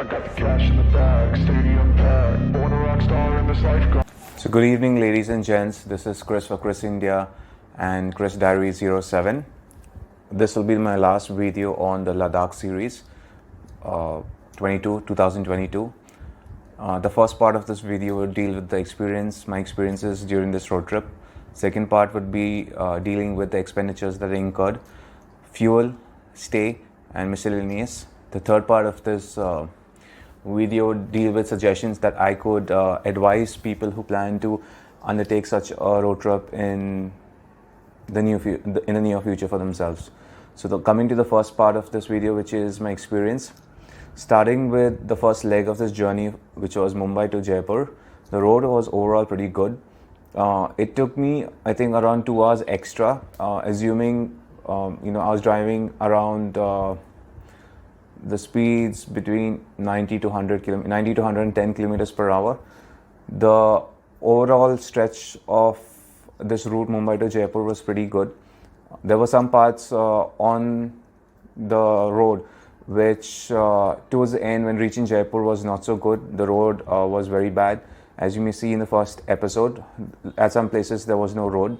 I got the cash in the bag, stadium packed, born a rock star in this life. So good evening, ladies and gents. This is Chris for Chris India and Chris Diary 07. This will be my last video on the Ladakh series 2022. The first part of this video will deal with my experiences during this road trip. Second part would be dealing with the expenditures that I incurred, fuel, stay, and miscellaneous. The third part of this video would deal with suggestions that I could advise people who plan to undertake such a road trip in the near future for themselves. So coming to the first part of this video, which is my experience. Starting with the first leg of this journey, which was Mumbai to Jaipur, the road was overall pretty good. It took me, I think, around 2 hours extra, assuming I was driving around the speeds between 90 to 110 kilometers per hour. The overall stretch of this route, Mumbai to Jaipur, was pretty good. There were some parts on the road which towards the end, when reaching Jaipur, was not so good. The road was very bad. As you may see in the first episode, at some places there was no road.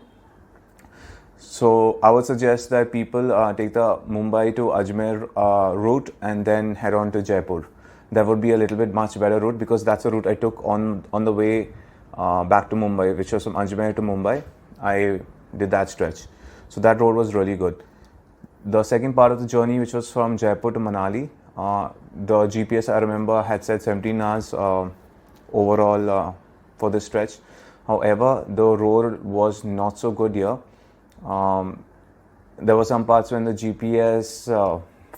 So I would suggest that people take the Mumbai to Ajmer route and then head on to Jaipur. That would be a little bit much better route, because that's the route I took on the way back to Mumbai, which was from Ajmer to Mumbai. I did that stretch. So that road was really good. The second part of the journey, which was from Jaipur to Manali, the GPS, I remember, had said 17 hours overall for this stretch. However, the road was not so good here. There were some parts when the GPS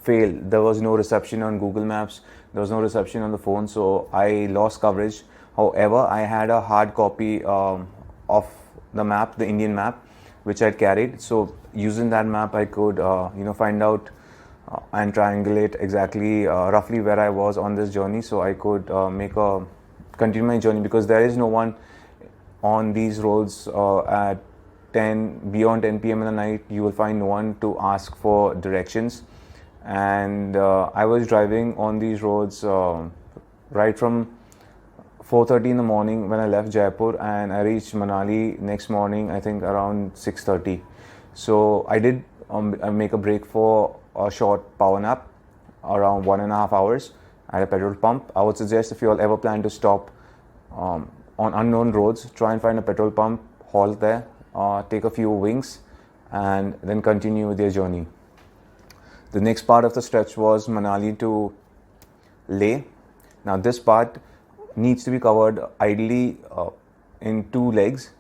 failed. There was no reception on Google Maps. There was no reception on the phone, so I lost coverage. However, I had a hard copy of the map, the Indian map, which I carried. So using that map, I could find out and triangulate exactly roughly where I was on this journey, so I could continue my journey, because there is no one on these roads at beyond 10 p.m. in the night. You will find no one to ask for directions. And I was driving on these roads right from 4:30 in the morning when I left Jaipur, and I reached Manali next morning, I think around 6:30. So I did make a break for a short power nap around 1.5 hours at a petrol pump. I would suggest, if you all ever plan to stop on unknown roads, try and find a petrol pump, halt there, take a few wings, and then continue with your journey. The next part of the stretch was Manali to Leh. Now this part needs to be covered ideally in two legs,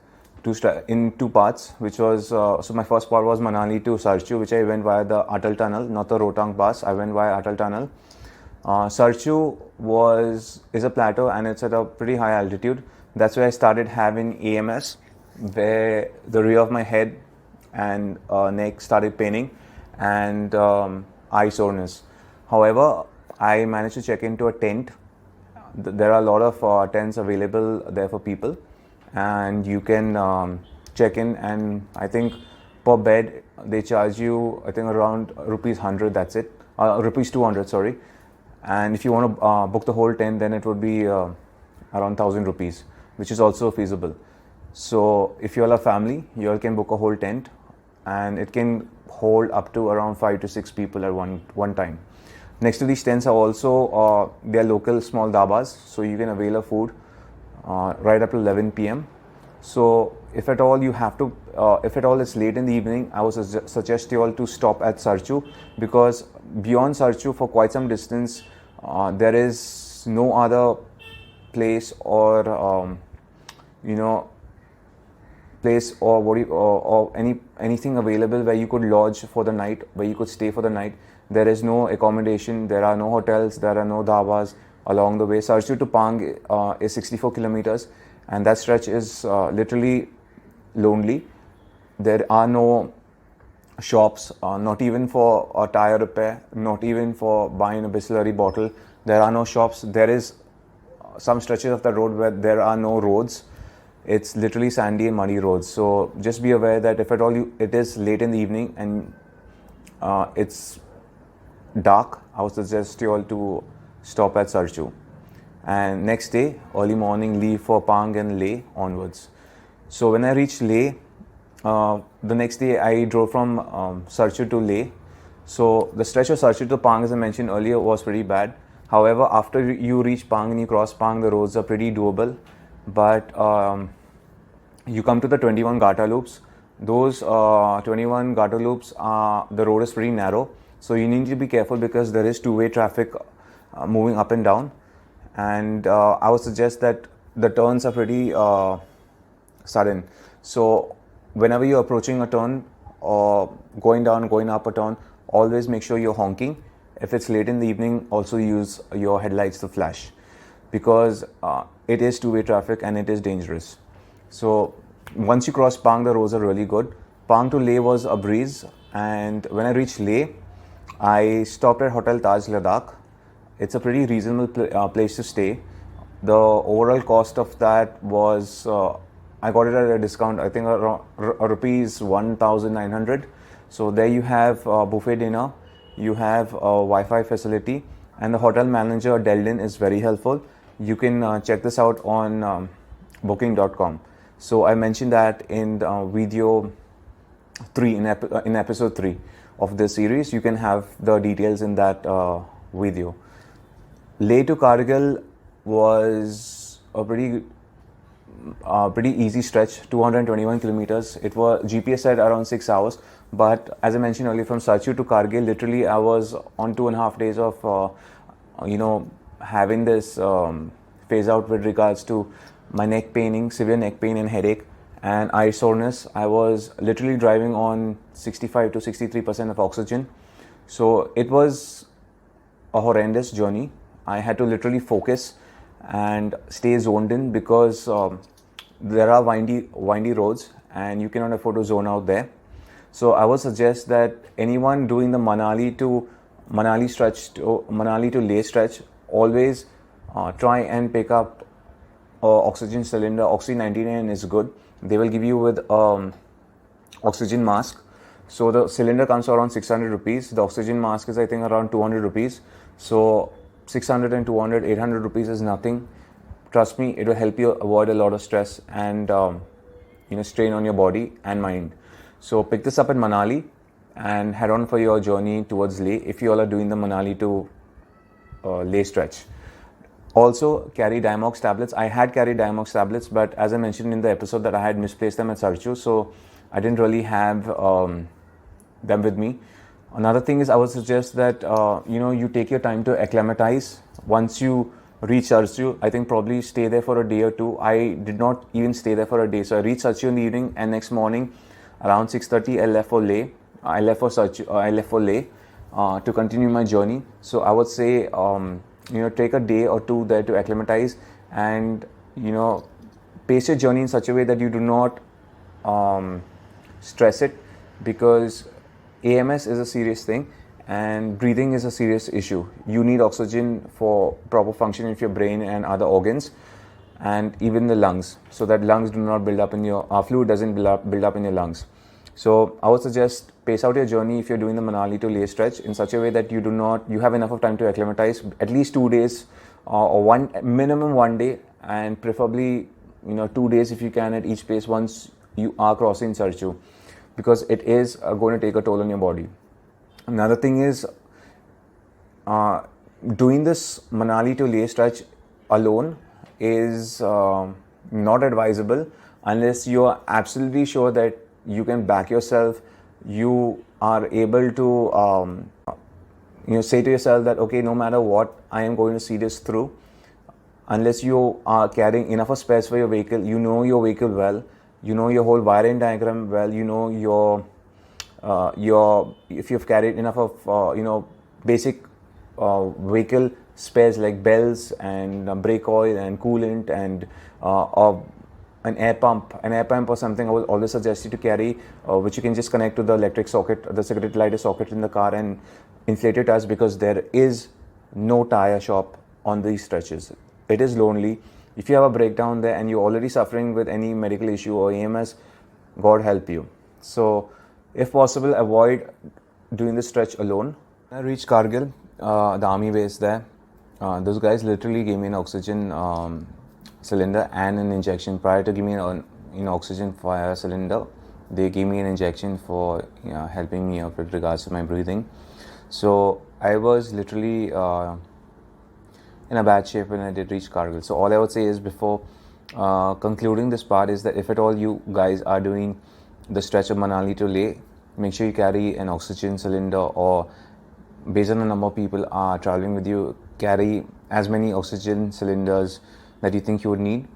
in two parts, which was, so my first part was Manali to Sarchu, which I went via the Atal Tunnel, not the Rohtang Pass. I went via Atal Tunnel. Sarchu is a plateau, and it's at a pretty high altitude. That's where I started having AMS, where the rear of my head and neck started paining, and eye soreness. However, I managed to check into a tent. There are a lot of tents available there for people, and you can check in, and I think per bed they charge you, I think, around rupees 100. That's it, rupees 200, sorry. And if you want to book the whole tent, then it would be around 1,000 rupees, which is also feasible. So if you all are family, you all can book a whole tent, and it can hold up to around 5 to 6 people at one time. Next to these tents are also they are local small dabas, so you can avail of food right up to 11 p.m. So if at all it's late in the evening, I would suggest you all to stop at Sarchu, because beyond Sarchu for quite some distance there is no other place or anything available where you could lodge for the night, where you could stay for the night. There is no accommodation, there are no hotels, there are no dhabas along the way. Sarchu to Pang is 64 kilometers, and that stretch is literally lonely. There are no shops, not even for a tire repair, not even for buying a Bisleri bottle. There are no shops. There is some stretches of the road where there are no roads. It's literally sandy and muddy roads. So just be aware that if at all it is late in the evening and it's dark, I would suggest you all to stop at Sarchu, and next day early morning leave for Pang and Leh onwards. So when I reached Leh, the next day I drove from Sarchu to Leh. So the stretch of Sarchu to Pang, as I mentioned earlier, was pretty bad. However, after you reach Pang and you cross Pang, the roads are pretty doable. But you come to the 21 Gata loops. Those 21 Gata loops, the road is pretty narrow. So you need to be careful because there is two-way traffic moving up and down. And I would suggest that the turns are pretty sudden. So whenever you're approaching a turn or going down, going up a turn, always make sure you're honking. If it's late in the evening, also use your headlights to flash, because it is two-way traffic and it is dangerous. So once you cross Pang, the roads are really good. Pang to Leh was a breeze, and when I reached Leh, I stopped at Hotel Taj Ladakh. It's a pretty reasonable place to stay. The overall cost of that was, I got it at a discount, I think around rupees 1,900. So there you have buffet dinner, you have a Wi-Fi facility, and the hotel manager Deldin is very helpful. You can check this out on booking.com. So I mentioned that in video 3, in episode 3 of this series. You can have the details in that video. Leh to Kargil was a pretty easy stretch, 221 kilometers. It was GPS said around 6 hours, but as I mentioned earlier, from Sarchu to Kargil, literally I was on 2.5 days of having this phase out with regards to my neck paining, severe neck pain and headache and eye soreness. I was literally driving on 65 to 63% of oxygen. So it was a horrendous journey. I had to literally focus and stay zoned in because there are windy roads and you cannot afford to zone out there. So I would suggest that anyone doing the Manali to Leh stretch, always try and pick up oxygen cylinder. Oxy 99 is good. They will give you with oxygen mask. So the cylinder comes around 600 rupees. The oxygen mask is I think around 200 rupees. So 600 and 200, 800 rupees is nothing. Trust me, it will help you avoid a lot of stress and strain on your body and mind. So pick this up in Manali and head on for your journey towards Leh if you all are doing the Manali to Leh stretch. Also carry Diamox tablets. I had carried Diamox tablets, but as I mentioned in the episode that I had misplaced them at Sarchu, so I didn't really have them with me. Another thing is I would suggest that you take your time to acclimatize. Once you reach Sarchu, I think probably stay there for a day or two. I did not even stay there for a day. So I reached Sarchu in the evening, and next morning around 6:30 I left for Leh. I left for Leh to continue my journey. So I would say take a day or two there to acclimatize and pace your journey in such a way that you do not stress it, because AMS is a serious thing and breathing is a serious issue. You need oxygen for proper function of your brain and other organs, and even the lungs, so that lungs do not build up in your fluid doesn't build up in your lungs. So I would suggest pace out your journey if you're doing the Manali to Leh stretch in such a way that you have enough of time to acclimatize, at least 2 days or minimum 1 day, and preferably 2 days if you can at each place once you are crossing Sarchu, because it is going to take a toll on your body. Another thing is doing this Manali to Leh stretch alone is not advisable unless you are absolutely sure that you can back yourself. You are able to say to yourself that okay, no matter what, I am going to see this through. Unless you are carrying enough of space for your vehicle, you know your vehicle well, you know your whole wiring diagram well, you know if you've carried enough of basic vehicle spares like belts and brake oil and coolant and an air pump or something. I would always suggest you to carry which you can just connect to the electric socket, the cigarette lighter socket in the car, and inflate your tires, because there is no tire shop on these stretches. It is lonely. If you have a breakdown there and you're already suffering with any medical issue or AMS, God help you. So if possible, avoid doing this stretch alone. I reached Kargil, the army base there. those guys literally gave me an oxygen cylinder and an injection. Prior to giving me an oxygen fire cylinder, they gave me an injection for helping me out with regards to my breathing. So I was literally in a bad shape when I did reach Kargil. So all I would say is, before concluding this part, is that if at all you guys are doing the stretch of Manali to Leh, make sure you carry an oxygen cylinder, or based on the number of people are traveling with you, carry as many oxygen cylinders that you think you would need,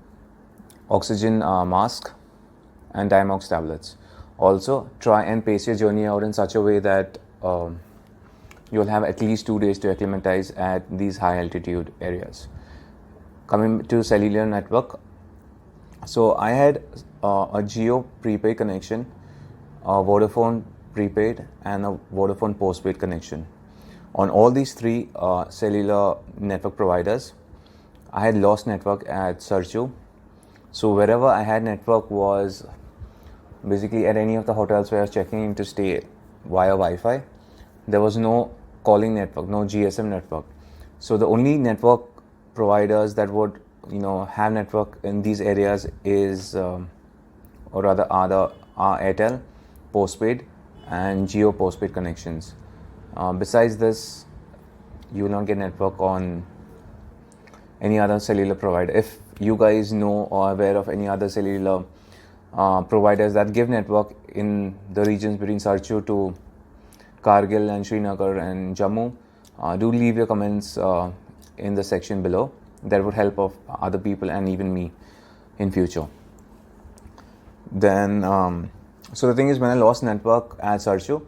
oxygen mask, and Diamox tablets. Also, try and pace your journey out in such a way that you'll have at least 2 days to acclimatize at these high altitude areas. Coming to cellular network, so I had a Jio prepaid connection, a Vodafone prepaid, and a Vodafone postpaid connection. On all these three cellular network providers, I had lost network at Sarchu. So wherever I had network was basically at any of the hotels where I was checking in to stay via Wi-Fi. There was no calling network, no GSM network. So the only network providers that would have network in these areas is are Airtel postpaid and Jio postpaid connections. Besides this, you will not get network on any other cellular provider. If you guys know or are aware of any other cellular providers that give network in the regions between Sarchu to Kargil and Srinagar and Jammu, do leave your comments in the section below. That would help of other people and even me in future. Then, so the thing is, when I lost network at Sarchu,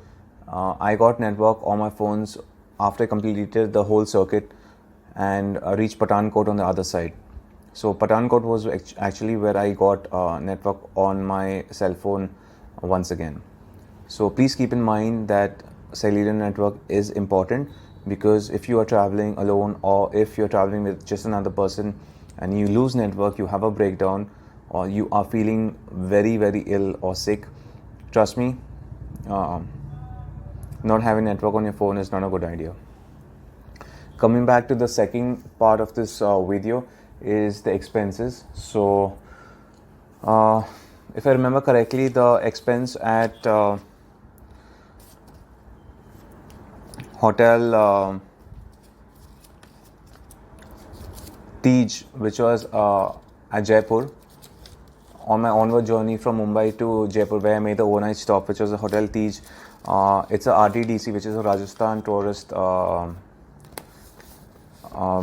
I got network on my phones after I completed the whole circuit and reached Pathankot on the other side. So Pathankot was actually where I got network on my cell phone once again. So please keep in mind that cellular network is important, because if you are traveling alone or if you're traveling with just another person and you lose network, you have a breakdown, or you are feeling very, very ill or sick, trust me, not having network on your phone is not a good idea. Coming back to the second part of this video is the expenses. So if I remember correctly, the expense at Hotel Tej, which was at Jaipur, on my onward journey from Mumbai to Jaipur, where I made the overnight stop, which was the Hotel Tej. It's a RTDC, which is a Rajasthan Tourist,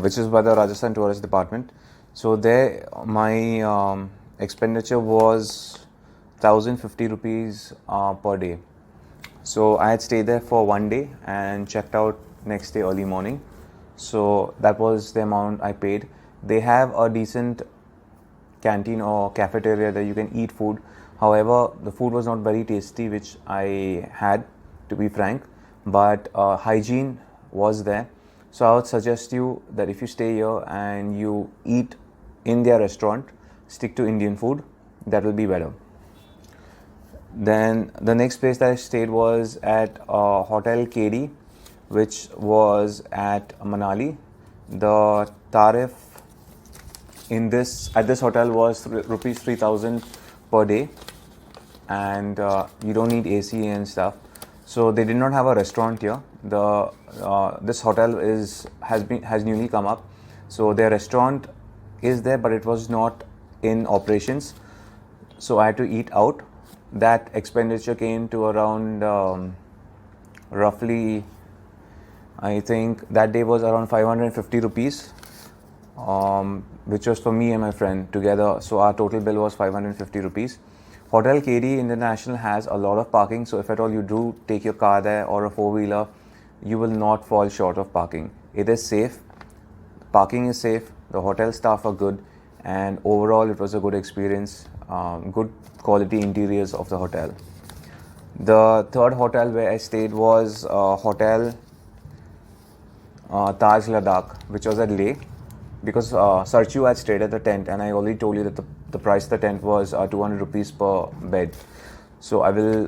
which is by the Rajasthan Tourist Department. So there, my expenditure was 1,050 rupees per day. So I had stayed there for 1 day and checked out next day early morning. So that was the amount I paid. They have a decent canteen or cafeteria that you can eat food. However, the food was not very tasty, which I had, to be frank, but hygiene was there. So I would suggest you that if you stay here and you eat in their restaurant, stick to Indian food. That will be better. Then the next place that I stayed was at Hotel KD, which was at Manali. The tariff at this hotel was rupees 3,000 per day, and you don't need AC and stuff. So they did not have a restaurant here. This hotel has newly come up, so their restaurant is there, but it was not in operations. So I had to eat out. That expenditure came to around roughly, I think that day was around 550 rupees, which was for me and my friend together. So our total bill was 550 rupees. Hotel KD International has a lot of parking, so if at all you do take your car there or a four-wheeler, you will not fall short of parking. It is safe. Parking is safe. The hotel staff are good, and overall it was a good experience. Good quality interiors of the hotel. The third hotel where I stayed was Hotel Taj Ladakh, which was at Leh, because Sarchu had stayed at the tent, and I already told you that the price of the tent was 200 rupees per bed. So I will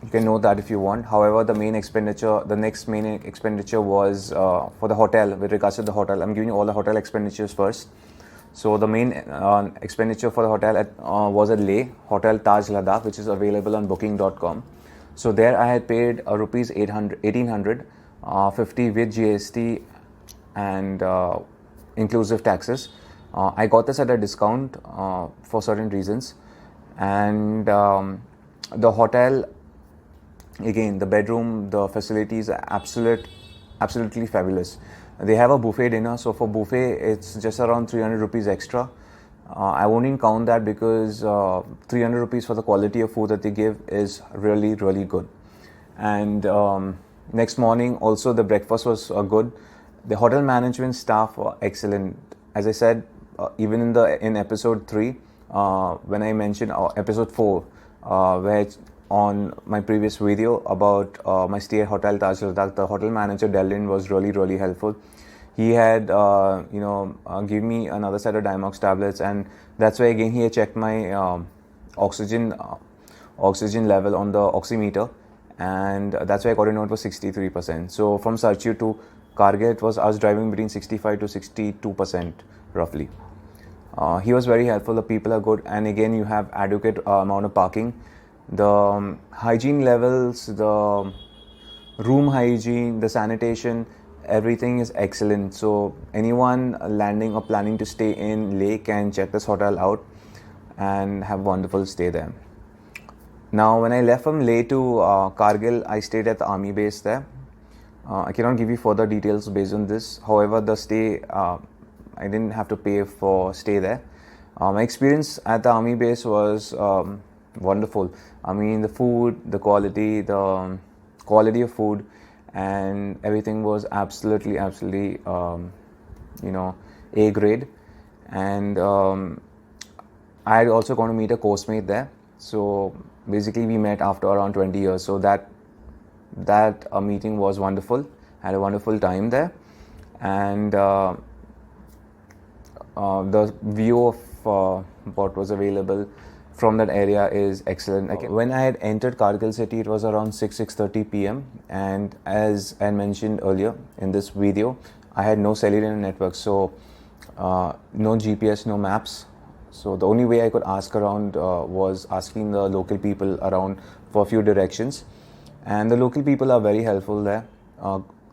You can note that if you want. However, the next main expenditure was for the hotel. With regards to the hotel, I'm giving you all the hotel expenditures first. So the main expenditure for the hotel was at Leh Hotel Taj Ladakh, which is available on booking.com. So there I had paid rupees 1800 50 with GST and inclusive taxes. I got this at a discount for certain reasons, and the hotel, again, the bedroom, the facilities are absolutely fabulous. They have a buffet dinner, so for buffet it's just around 300 rupees extra. I won't even count that because 300 rupees for the quality of food that they give is really good. And next morning also the breakfast was good. The hotel management staff were excellent. As I said, even in episode 3, when I mentioned episode 4, where on my previous video about my stay at Hotel Taj Ladakh, the hotel manager Delin was really helpful. He had give me another set of Dimox tablets, and that's why again he had checked my oxygen level on the oximeter, and that's why I got a note for 63%. So from Sarchu to Kargil, I was driving between 65 to 62% roughly. He was very helpful. The people are good, and again you have adequate amount of parking. The hygiene levels, the room hygiene, the sanitation, everything is excellent. So anyone landing or planning to stay in Leh can check this hotel out and have a wonderful stay there. Now when I left from Leh to Kargil, I stayed at the army base there. I cannot give you further details based on this. However, the stay, I didn't have to pay for stay there. My experience at the army base was wonderful. I mean, the food, the quality of food, and everything was absolutely A grade. And I had also gone to meet a course mate there. So basically we met after around 20 years. So that meeting was wonderful. Had a wonderful time there, and the view of what was available from that area is excellent. When I had entered Kargil city, it was around 6:30 p.m. and as I mentioned earlier in this video, I had no cellular network, so no GPS, no maps. So the only way I could ask around was asking the local people around for a few directions, and the local people are very helpful there.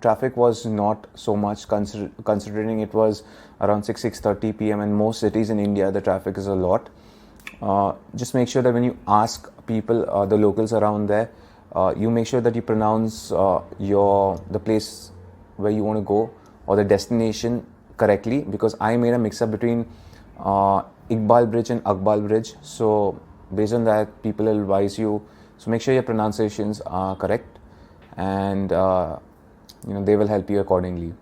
Traffic was not so much considering it was around 6:30 p.m. and most cities in India the traffic is a lot. Just make sure that when you ask people, the locals around there, you make sure that you pronounce the place where you want to go or the destination correctly, because I made a mix up between Iqbal Bridge and Akbal Bridge. So based on that, people will advise you. So make sure your pronunciations are correct, and they will help you accordingly.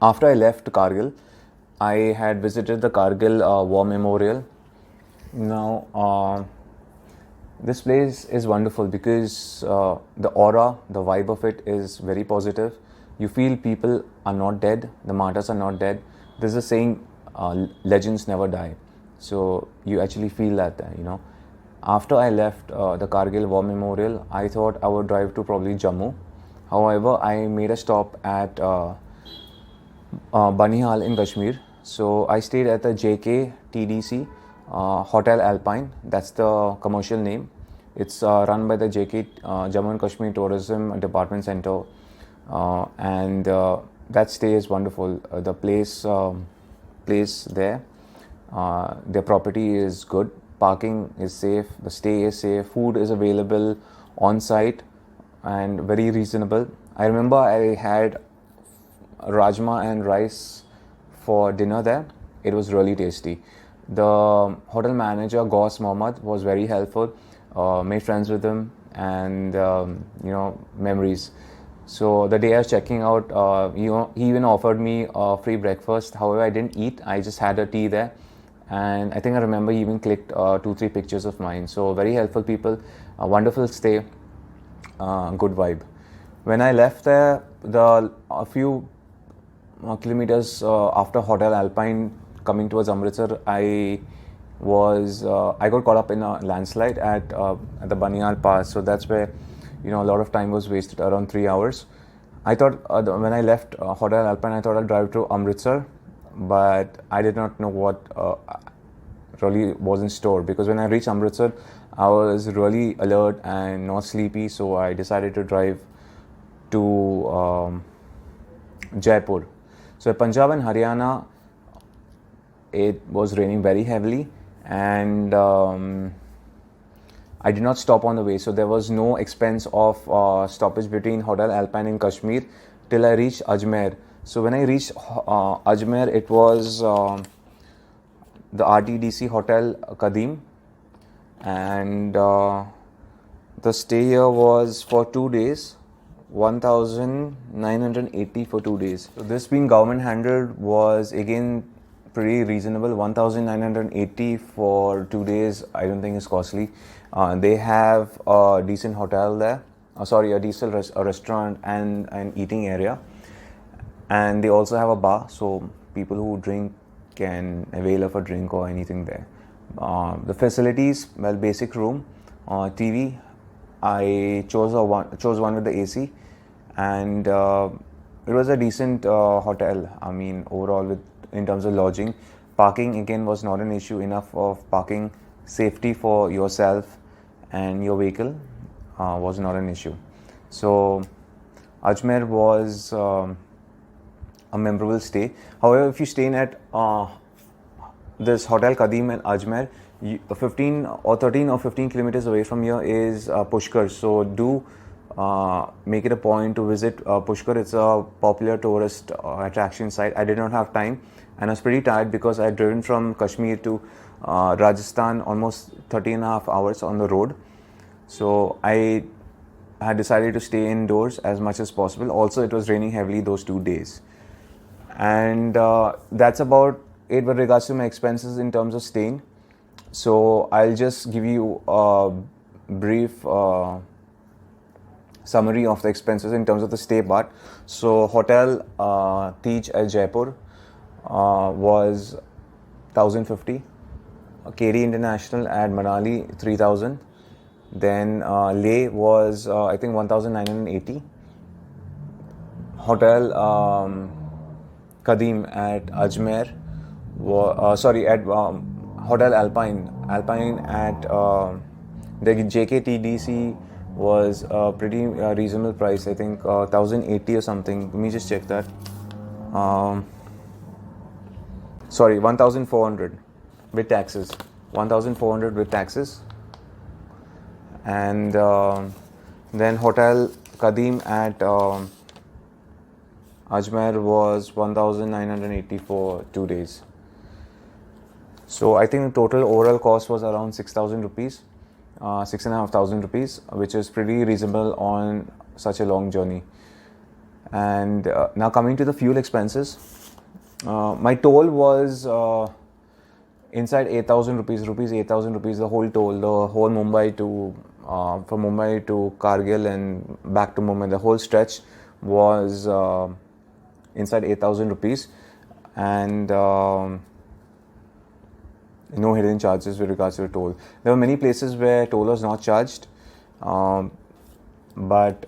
After I left Kargil, I had visited the Kargil War Memorial. Now, this place is wonderful because the aura, the vibe of it is very positive. You feel people are not dead, the martyrs are not dead. There's a saying, legends never die. So you actually feel that there, After I left the Kargil War Memorial, I thought I would drive to probably Jammu. However, I made a stop at Banihal in Kashmir. So I stayed at the JK TDC Hotel Alpine. That's the commercial name. It's run by the JK Jammu and Kashmir Tourism Department Center, and that stay is wonderful. The place there, their property is good. Parking is safe. The stay is safe. Food is available on site and very reasonable. I remember I had rajma and rice for dinner there. It was really tasty. The hotel manager Gauss Mohammed was very helpful. Made friends with him, and memories. So the day I was checking out, he even offered me a free breakfast. However, I didn't eat. I just had a tea there, and I think I remember he even clicked 2-3 pictures of mine. So very helpful people, a wonderful stay, good vibe. When I left there, a few kilometers after Hotel Alpine, coming towards Amritsar, I got caught up in a landslide at the Baniyal Pass. So that's where a lot of time was wasted, around 3 hours. I thought when I left Hotel Alpine, I thought I'd drive to Amritsar, but I did not know what really was in store, because when I reached Amritsar, I was really alert and not sleepy, so I decided to drive to Jaipur. So Punjab and Haryana, it was raining very heavily, and I did not stop on the way, so there was no expense of stoppage between Hotel Alpine in Kashmir till I reached Ajmer. So when I reached Ajmer, it was the RTDC Hotel Kadim, and the stay here was for 2 days, 1980 for 2 days. So this being government handled was again pretty reasonable. 1980 for 2 days, I don't think is costly. They have a decent hotel there, a decent restaurant and an eating area, and they also have a bar, so people who drink can avail of a drink or anything there. The facilities, well, basic room, TV. I chose one with the AC, and it was a decent hotel. I mean, overall, in terms of lodging, parking again was not an issue. Enough of parking, safety for yourself and your vehicle was not an issue. So Ajmer was a memorable stay. However, if you stay at this Hotel Kadim in Ajmer, 15 or 13 or 15 kilometers away from here is Pushkar. So do make it a point to visit Pushkar. It's a popular tourist attraction site. I did not have time, and I was pretty tired because I had driven from Kashmir to Rajasthan almost 30.5 hours on the road. So I had decided to stay indoors as much as possible. Also, it was raining heavily those 2 days. And that's about it with regards to my expenses in terms of staying. So I'll just give you a brief summary of the expenses in terms of the stay part. So Hotel Tej at Jaipur was 1,050. KD International at Manali 3,000. Then Leh was I think 1,980. Hotel Kadim at Ajmer, at Hotel Alpine at the JKTDC was a pretty reasonable price. I think 1,080 or something. Let me just check that. 1,400 with taxes. 1,400 with taxes. And then Hotel Kadim at Ajmer was 1,980 for 2 days. So I think the total overall cost was around 6,000 rupees, 6,500 rupees, which is pretty reasonable on such a long journey. And now coming to the fuel expenses, my toll was inside 8,000 rupees, 8,000 rupees, the whole toll, the whole Mumbai to from Mumbai to Kargil and back to Mumbai, the whole stretch was inside 8,000 rupees, and no hidden charges with regards to the toll. There were many places where toll was not charged, but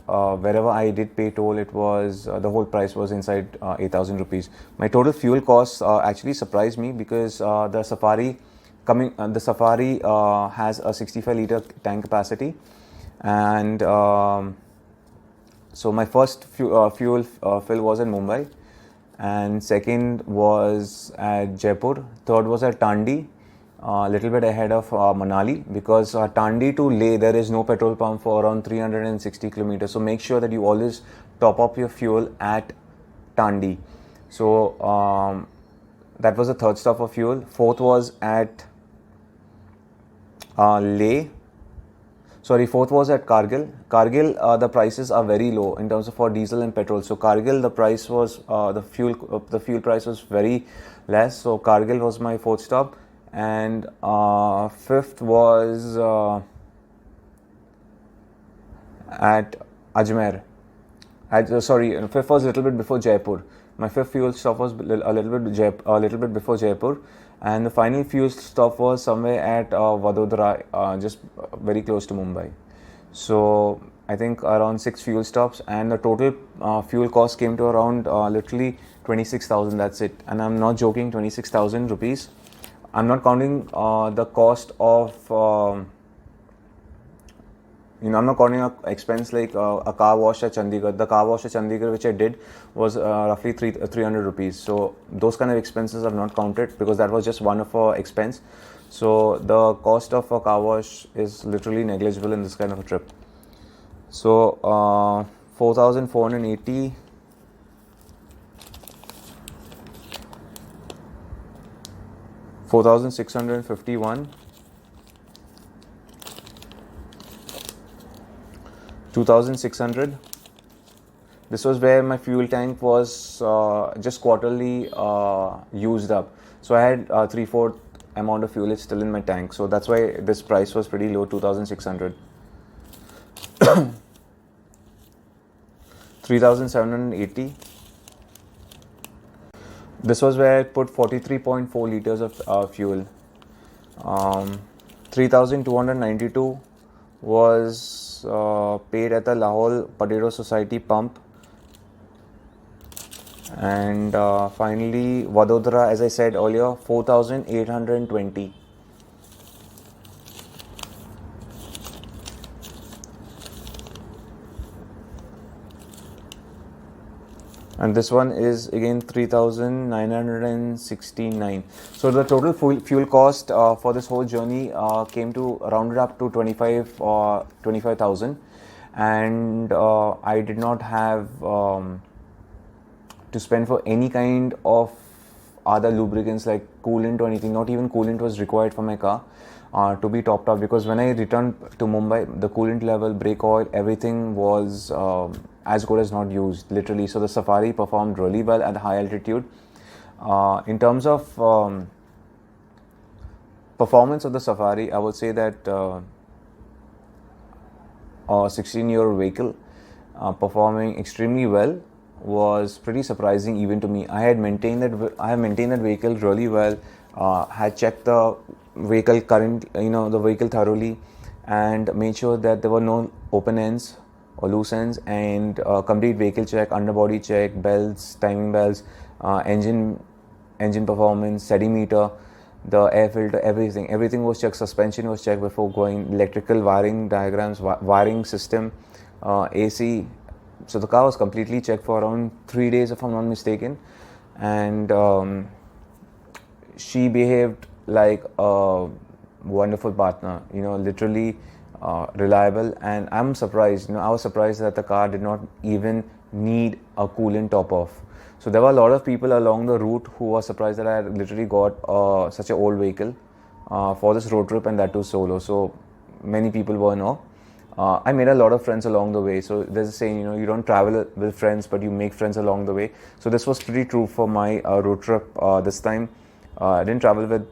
wherever I did pay toll, it was the whole price was inside 8,000 rupees. My total fuel costs actually surprised me because the Safari has a 65-liter tank capacity, and so my first fuel fill was in Mumbai, and second was at Jaipur, third was at Tandi, a little bit ahead of Manali, because Tandi to Leh there is no petrol pump for around 360 kilometers. So make sure that you always top up your fuel at Tandi. So that was the third stop of fuel. Fourth was at fourth was at Kargil. Kargil, the prices are very low in terms of for diesel and petrol. So Kargil, the price was the fuel price was very less. So Kargil was my fourth stop, and fifth was at Ajmer. Fifth was a little bit before Jaipur. My fifth fuel stop was a little bit before Jaipur, and the final fuel stop was somewhere at Vadodara, just very close to Mumbai. So I think around 6 fuel stops, and the total fuel cost came to around literally 26,000. That's it, and I'm not joking, 26,000 rupees. I'm not counting the cost of I'm not counting an expense like a car wash at Chandigarh. The car wash at Chandigarh which I did was roughly 300 rupees. So those kind of expenses are not counted because that was just one of our expense. So the cost of a car wash is literally negligible in this kind of a trip. So 4,480. 4,651, 2,600. This was where my fuel tank was just quarterly used up. So I had 3/4 amount of fuel is still in my tank. So that's why this price was pretty low, 2,600. 3,780. This was where I put 43.4 liters of fuel. 3,292 was paid at the Lahore Potato Society pump. And finally, Vadodara, as I said earlier, 4,820. And this one is again 3,969. So the total fuel cost for this whole journey came to rounded up to 25,000, and I did not have to spend for any kind of other lubricants like coolant or anything. Not even coolant was required for my car to be topped up, because when I returned to Mumbai, the coolant level, brake oil, everything was as good as not used, literally. So the Safari performed really well at high altitude. In terms of performance of the Safari, I would say that a 16-year-old vehicle performing extremely well was pretty surprising even to me. I have maintained that vehicle really well. Had checked the vehicle current, the vehicle thoroughly, and made sure that there were no open ends or loose ends, and complete vehicle check, underbody check, belts, timing belts, engine performance, sedimeter, the air filter, everything was checked. Suspension was checked before going, electrical wiring diagrams, wiring system, AC. So the car was completely checked for around 3 days, if I'm not mistaken, and she behaved like a wonderful partner, literally reliable. And I'm surprised, I was surprised that the car did not even need a coolant top off. So there were a lot of people along the route who were surprised that I had literally got such an old vehicle for this road trip, and that too solo. So many people were no. I made a lot of friends along the way. So there's a saying, you don't travel with friends, but you make friends along the way. So this was pretty true for my road trip this time. I didn't travel with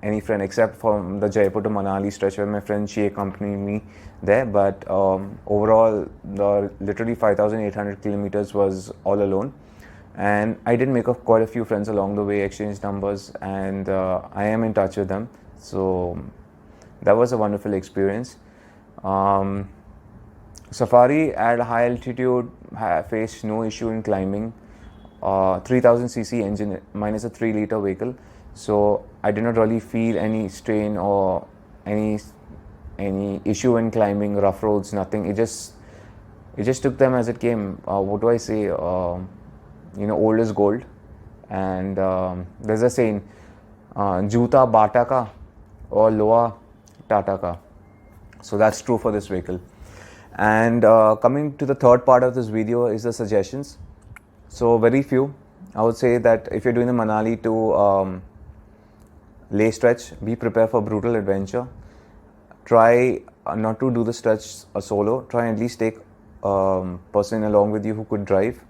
any friend except from the Jaipur to Manali stretch where my friend, she accompanied me there. But overall, the literally 5,800 kilometers was all alone. And I did make quite a few friends along the way, exchanged numbers, and I am in touch with them. So that was a wonderful experience. Safari at high altitude faced no issue in climbing. 3000cc engine minus a 3-liter vehicle, so I did not really feel any strain or any issue in climbing rough roads. Nothing. It just took them as it came. What do I say? Old is gold, and there's a saying, "Juta Bata ka or Loa Tata ka." So that's true for this vehicle. And coming to the third part of this video is the suggestions. So very few. I would say that if you're doing the Manali to Leh stretch, be prepared for brutal adventure. Try not to do the stretch solo. Try at least take a person along with you who could drive,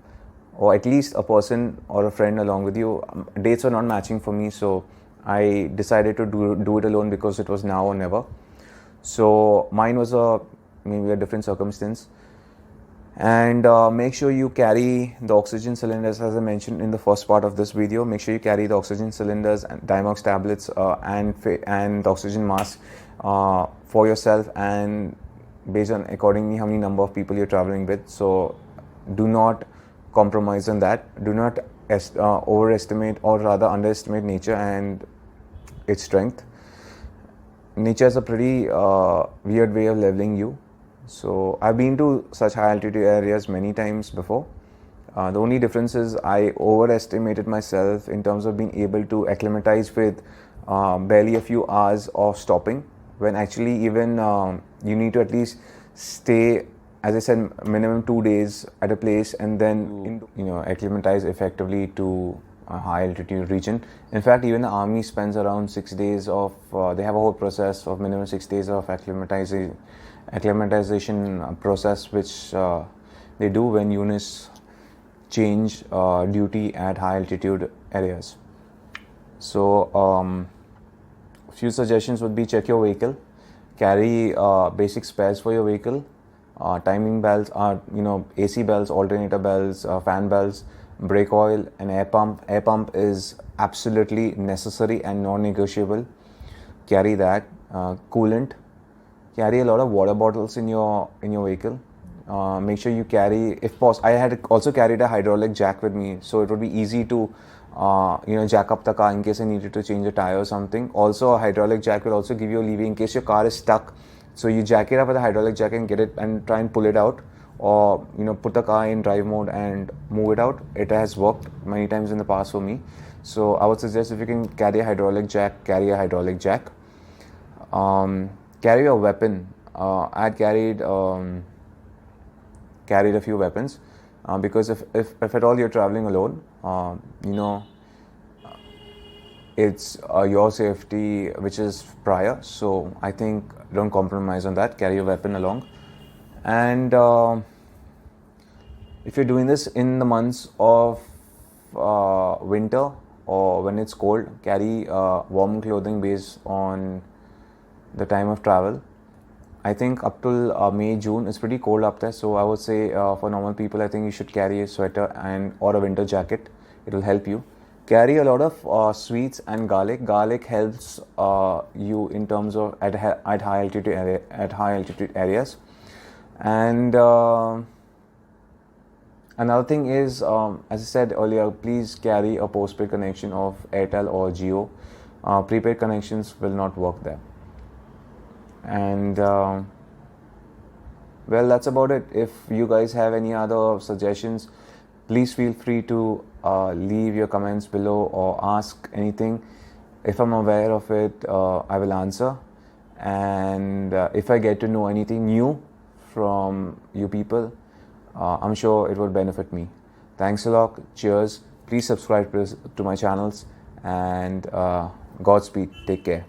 or at least a person or a friend along with you. Dates were not matching for me, so I decided to do it alone because it was now or never. So mine was maybe a different circumstance. And make sure you carry the oxygen cylinders, as I mentioned in the first part of this video. Make sure you carry the oxygen cylinders and Diamox tablets and the oxygen mask for yourself and based on accordingly how many number of people you're traveling with. So do not compromise on that. Do not overestimate or rather underestimate nature and its strength. Nature is a pretty weird way of leveling you. So I've been to such high altitude areas many times before. The only difference is I overestimated myself in terms of being able to acclimatize with barely a few hours of stopping, when actually even you need to at least stay, as I said, minimum 2 days at a place and then acclimatize effectively to a high altitude region. In fact, even the army spends around 6 days of they have a whole process of minimum 6 days of acclimatization process, which they do when units change duty at high altitude areas. So few suggestions would be: check your vehicle, carry basic spares for your vehicle, timing belts, AC belts, alternator belts, fan belts, brake oil, and air pump. Air pump is absolutely necessary and non-negotiable. Carry that. Coolant. Carry a lot of water bottles in your vehicle. Make sure you carry, if possible. I had also carried a hydraulic jack with me, so it would be easy to jack up the car in case I needed to change a tire or something. Also, a hydraulic jack will also give you a leeway in case your car is stuck. So you jack it up with a hydraulic jack and get it and try and pull it out, or put the car in drive mode and move it out. It has worked many times in the past for me. So I would suggest, if you can carry a hydraulic jack, carry a hydraulic jack. Carry a weapon. I had carried a few weapons because if at all you're traveling alone, it's your safety which is prior. So I think don't compromise on that. Carry a weapon along. And if you're doing this in the months of winter or when it's cold, carry warm clothing based on the time of travel. I think up till May, June, it's pretty cold up there. So I would say for normal people, I think you should carry a sweater or a winter jacket. It will help you. Carry a lot of sweets and garlic. Garlic helps you in terms of at high altitude areas. And another thing is, as I said earlier, please carry a postpaid connection of Airtel or Jio. Prepaid connections will not work there. And well, that's about it. If you guys have any other suggestions, please feel free to leave your comments below or ask anything. If I'm aware of it, I will answer. And if I get to know anything new from you people, I'm sure it will benefit me. Thanks a lot. Cheers. Please subscribe to my channels, and Godspeed. Take care.